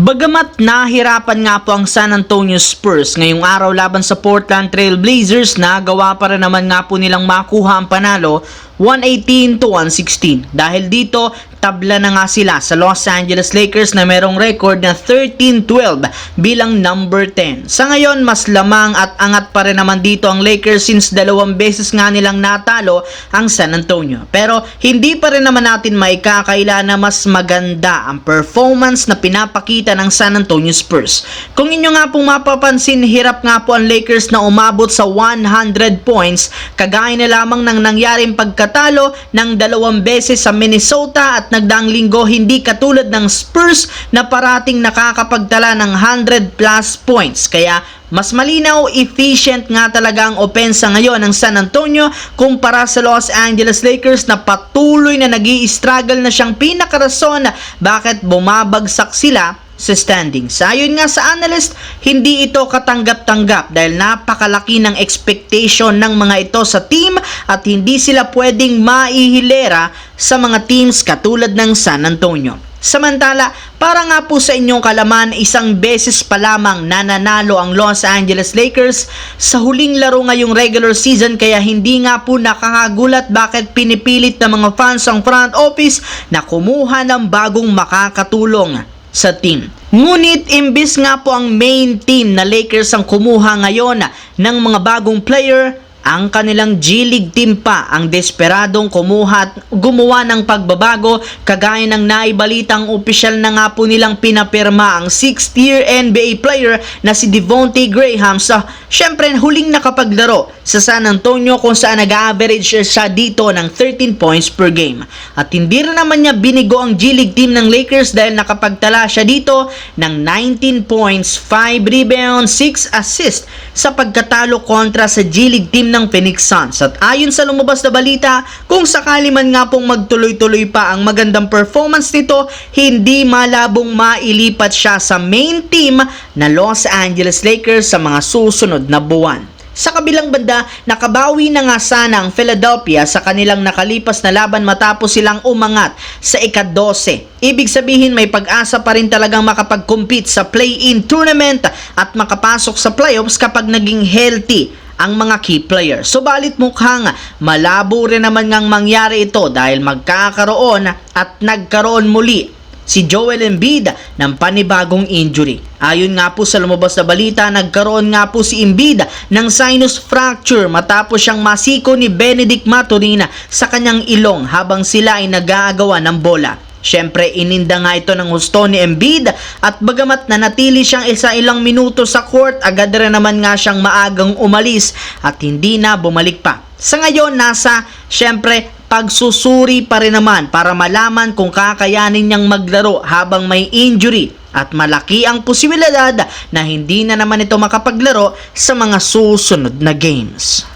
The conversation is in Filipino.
Bagamat nahirapan nga po ang San Antonio Spurs ngayong araw laban sa Portland Trail Blazers, nagawa pa rin naman nga po nilang makuha ang panalo 118-116. Dahil dito, tabla na nga sila sa Los Angeles Lakers na merong record na 13-12 bilang number 10. Sa ngayon, mas lamang at angat pa rin naman dito ang Lakers since dalawang beses nga nilang natalo ang San Antonio. Pero hindi pa rin naman natin maikakaila na mas maganda ang performance na pinapakita ng San Antonio Spurs. Kung inyo nga pong mapapansin, hirap nga po ang Lakers na umabot sa 100 points, kagaya na lamang ng nangyaring pagkatalo ng dalawang beses sa Minnesota at nagdaang linggo, hindi katulad ng Spurs na parating nakakapagtala ng 100 plus points. Kaya mas malinaw, efficient nga talaga ang opensa ngayon ng San Antonio kumpara sa Los Angeles Lakers na patuloy na nag-i-struggle na siyang pinakarason bakit bumabagsak sila sa standings. Ayon nga sa analyst, hindi ito katanggap-tanggap dahil napakalaki ng expectation ng mga ito sa team at hindi sila pwedeng maihilera sa mga teams katulad ng San Antonio. Samantala, para nga po sa inyong kalaman, isang beses pa lamang nananalo ang Los Angeles Lakers sa huling laro ngayong regular season, kaya hindi nga po nakakagulat bakit pinipilit ng mga fans ang front office na kumuha ng bagong makakatulong sa team. Ngunit imbis nga po ang main team na Lakers ang kumuha ngayon ng mga bagong player, ang kanilang G-League team pa ang desperadong kumuha at gumawa ng pagbabago, kagaya ng naibalitang opisyal na nga po nilang pinapirma ang 6th-year NBA player na si Devonte Graham sa syempre huling nakapaglaro sa San Antonio kung saan nag-average siya dito ng 13 points per game. At hindi rin naman niya binigo ang G-League team ng Lakers dahil nakapagtala siya dito ng 19 points, 5 rebounds, 6 assists sa pagkatalo kontra sa G-League team ng Phoenix Suns. At ayon sa lumabas na balita, kung sakali man nga pong magtuloy-tuloy pa ang magandang performance nito, hindi malabong mailipat siya sa main team na Los Angeles Lakers sa mga susunod na buwan. Sa kabilang banda, nakabawi na nga sana ang Philadelphia sa kanilang nakalipas na laban matapos silang umangat sa ika-12. Ibig sabihin, may pag-asa pa rin talagang makapag-compete sa play-in tournament at makapasok sa playoffs kapag naging healthy ang mga key players. Subalit mukhang malabo rin naman ngang mangyari ito dahil magkakaroon at nagkaroon muli si Joel Embiid ng panibagong injury. Ayon nga po sa lumabas na balita, nagkaroon nga po si Embiid ng sinus fracture matapos siyang masiko ni Benedict Mathurin sa kanyang ilong habang sila ay nag-aagawan ng bola. Siyempre, ininda nga ito ng husto ni Embiid at bagamat nanatili siyang ilang minuto sa court, agad rin naman nga siyang maagang umalis at hindi na bumalik pa. Sa ngayon, nasa siyempre pagsusuri pa rin naman para malaman kung kakayanin niyang maglaro habang may injury at malaki ang posibilidad na hindi na naman ito makapaglaro sa mga susunod na games.